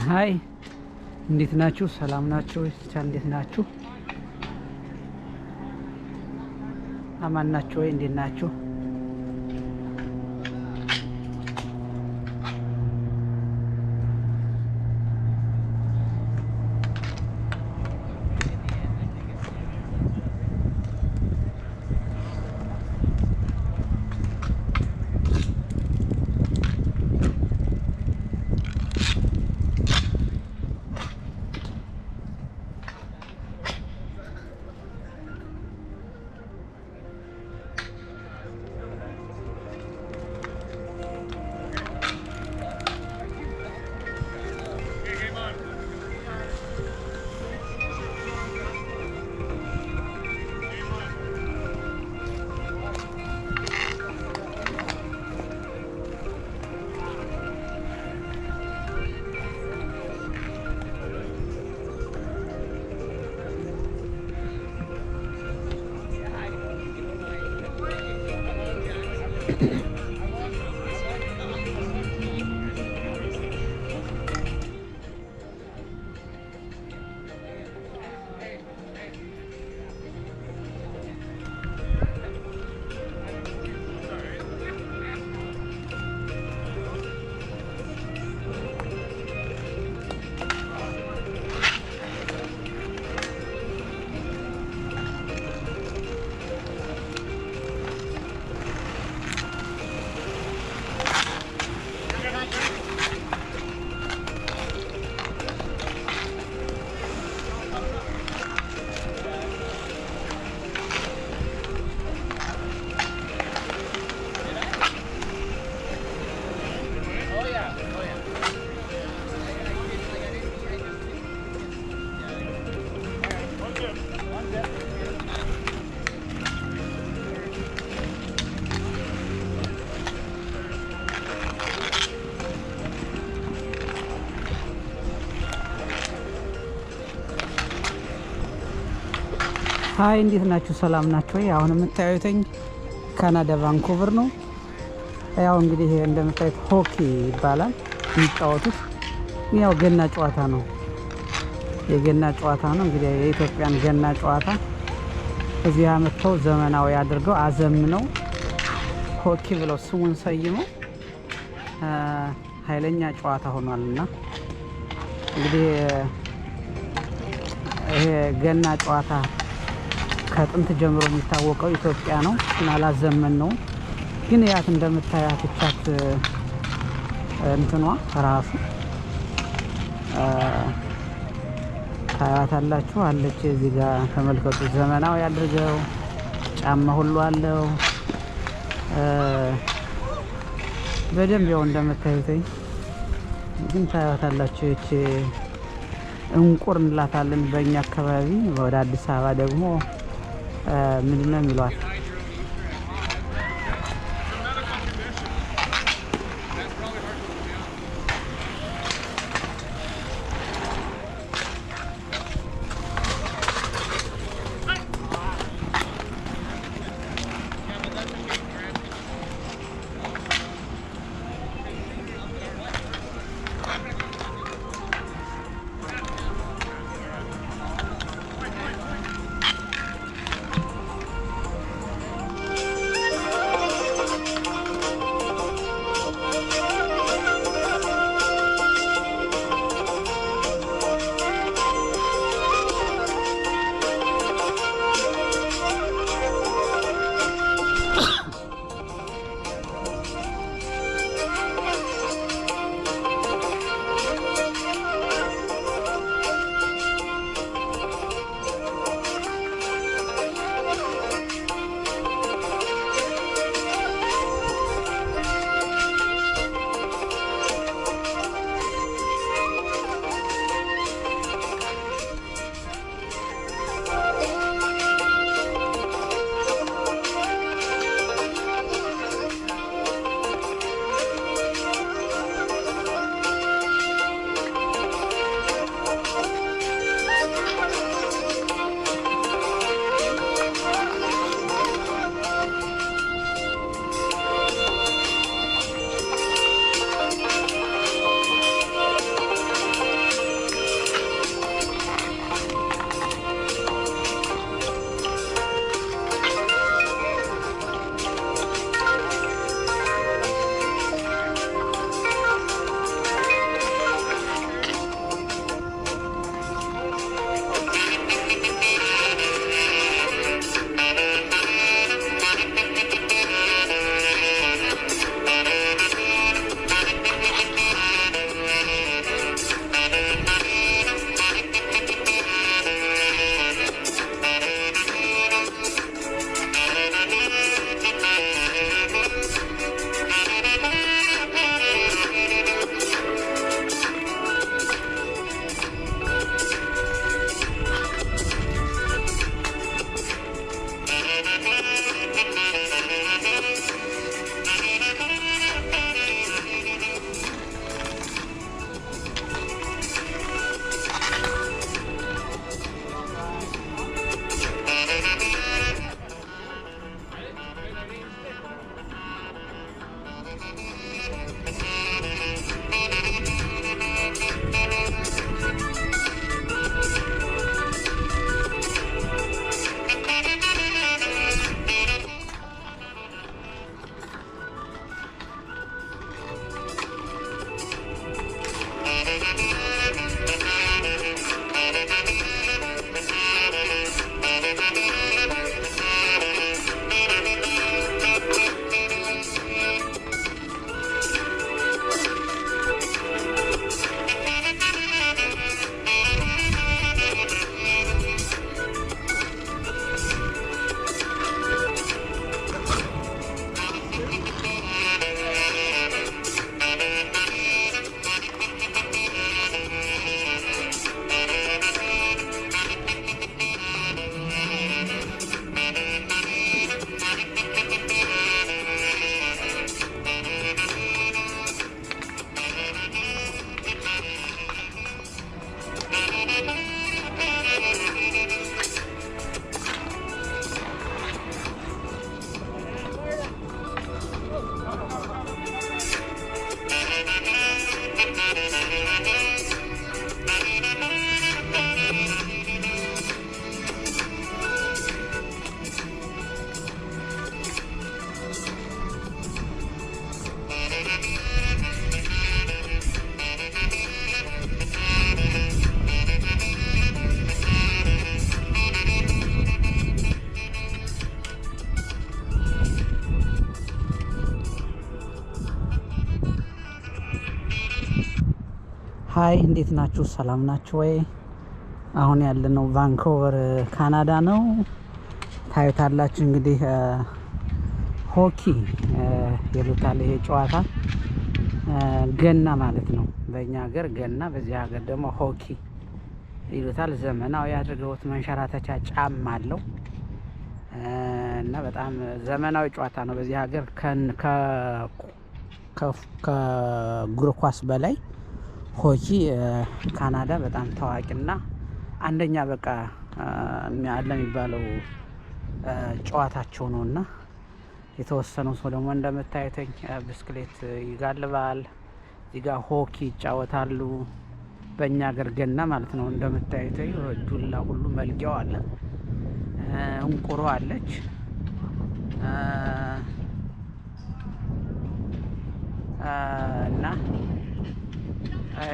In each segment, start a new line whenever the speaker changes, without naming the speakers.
ሃይ እንዴት ናችሁ? ሰላም ናችሁ? እንዴት ናችሁ? አማን ናችሁ ወይ? እንዴት ናችሁ? ሃይ እንዴት ናችሁ? ሰላም ናችሁ ወይ? አሁን የምታዩትኝ ካናዳ ቫንኩቨር ነው። ያው እንግዲህ እንደምታዩት ሆኪ ይባላል የሚጫወቱት። ያው ገና ጨዋታ ነው፣ የገና ጨዋታ ነው። እንግዲህ የኢትዮጵያን ገና ጨዋታ እዚህ አመጣው ዘመናዊ አድርገው አዘምነው ሆኪ ብለው ስሙን ሰይመው ኃይለኛ ጨዋታ ሆኗልና እንግዲህ ይሄ ገና ጨዋታ ከጥንት ጀምሮ የሚታወቀው ኢትዮጵያ ነው እና አላዘመን ነው። ግን ያት እንደምታያት ቻት እንትኗ ራሱ ታያታላችሁ አለች። እዚህ ጋር ተመልከቱ። ዘመናዊ ያድርገው ጫማ ሁሉ አለው በደንብ ያው እንደምታዩት ግን ታያታላችሁ። እቺ እንቁር እንላታለን በእኛ አካባቢ፣ ወደ አዲስ አበባ ደግሞ ምንድነው የሚሏት? ሀይ እንዴት ናችሁ? ሰላም ናችሁ ወይ? አሁን ያለነው ቫንኮቨር ካናዳ ነው። ታዩታላችሁ እንግዲህ ሆኪ ይሉታል። ይሄ ጨዋታ ገና ማለት ነው። በእኛ ሀገር ገና፣ በዚህ ሀገር ደግሞ ሆኪ ይሉታል። ዘመናዊ አድርገውት መንሸራተቻ ጫማ አለው እና በጣም ዘመናዊ ጨዋታ ነው። በዚህ ሀገር ከእግር ኳስ በላይ ሆኪ ካናዳ በጣም ታዋቂና አንደኛ በቃ አለ የሚባለው ጨዋታቸው ነውና የተወሰኑ ሰው ደግሞ እንደምታዩትኝ ብስክሌት ይጋልባል። እዚህ ጋር ሆኪ ይጫወታሉ። በእኛ ሀገር ገና ማለት ነው። እንደምታዩትኝ ዱላ ሁሉ መልጊያው አለ። እንቁሮ አለች እና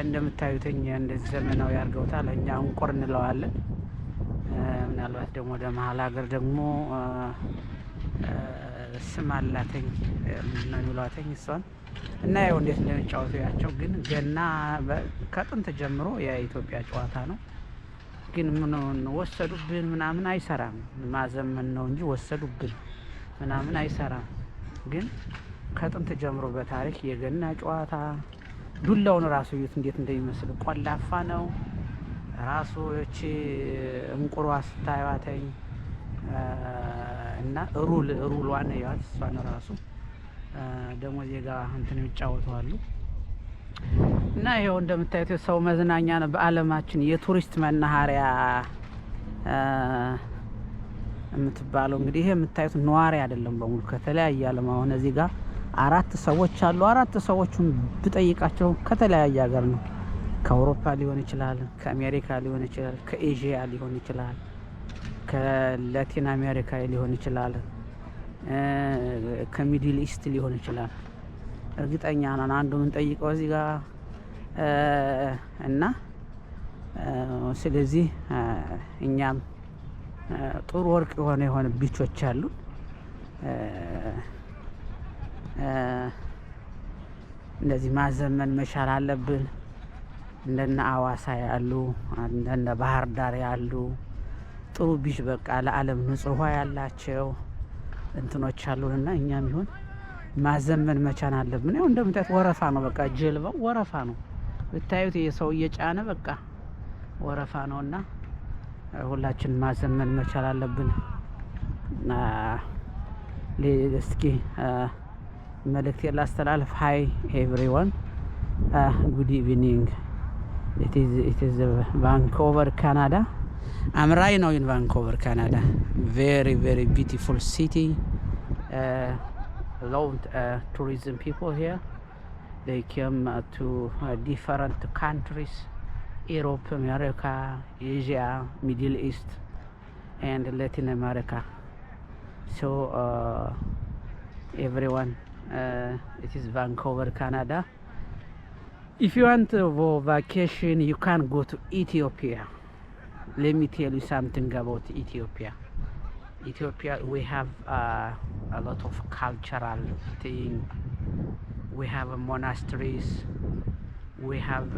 እንደምታዩትኝ እንደዚህ ዘመናዊ አድርገውታል። እኛ እንቁር እንለዋለን። ምናልባት ደግሞ ወደ መሀል ሀገር ደግሞ ስም አላተኝ ነው የሚሏተኝ እሷን እና ያው እንዴት እንደሚጫወቱ ያቸው። ግን ገና ከጥንት ጀምሮ የኢትዮጵያ ጨዋታ ነው። ግን ምን ወሰዱብን ምናምን አይሰራም። ማዘመን ነው እንጂ ወሰዱብን ምናምን አይሰራም። ግን ከጥንት ጀምሮ በታሪክ የገና ጨዋታ ዱላውን ራሱ እዩት እንዴት እንደሚመስል ቆላፋ ነው ራሱ። እቺ እንቁሯ ስታዩዋተኝ እና ሩሏን ያት እሷን ራሱ ደግሞ ዜጋ እንትን ይጫወታሉ። እና ይሄው እንደምታዩት ሰው መዝናኛ ነው። በአለማችን የቱሪስት መናኸሪያ የምትባለው እንግዲህ ይሄ የምታዩት ነዋሪ አይደለም በሙሉ ከተለያየ ዓለም። አሁን እዚህ ጋር 4 ሰዎች አሉ። 4 ሰዎችን ብጠይቃቸው ከተለያየ ሀገር ነው። ከአውሮፓ ሊሆን ይችላል፣ ከአሜሪካ ሊሆን ይችላል፣ ከኤዥያ ሊሆን ይችላል፣ ከላቲን አሜሪካ ሊሆን ይችላል፣ ከሚድል ኢስት ሊሆን ይችላል። እርግጠኛ ነን አንዱ ምን ጠይቀው እዚህ ጋር እና ስለዚህ እኛም ጥሩ ወርቅ የሆነ ቢቾች አሉ። እንደዚህ ማዘመን መቻል አለብን። እንደነ አዋሳ ያሉ እንደነ ባህር ዳር ያሉ ጥሩ ቢች በቃ ለዓለም ንጹህ ውሃ ያላቸው እንትኖች አሉንና እኛም ይሁን ማዘመን መቻል አለብን። ያው እንደምታዩት ወረፋ ነው። በቃ ጀልባው ወረፋ ነው። ብታዩት የሰው እየጫነ በቃ ወረፋ ነውና ሁላችን ማዘመን መቻል አለብን። እስኪ መልእክት ላስተላልፍ። ሃይ ኤቭሪዋን ጉድ ኢቭኒንግ it is Vancouver, Canada. I'm right now in Vancouver, Canada. Very beautiful city. lot tourism people here. They came to different countries, Europe, America, Asia, Middle East, and Latin America. So everyone, it is Vancouver, Canada. If you want for vacation, you can go to Ethiopia. Let me tell you something about Ethiopia. Ethiopia, we have a lot of cultural thing. We have monasteries. We have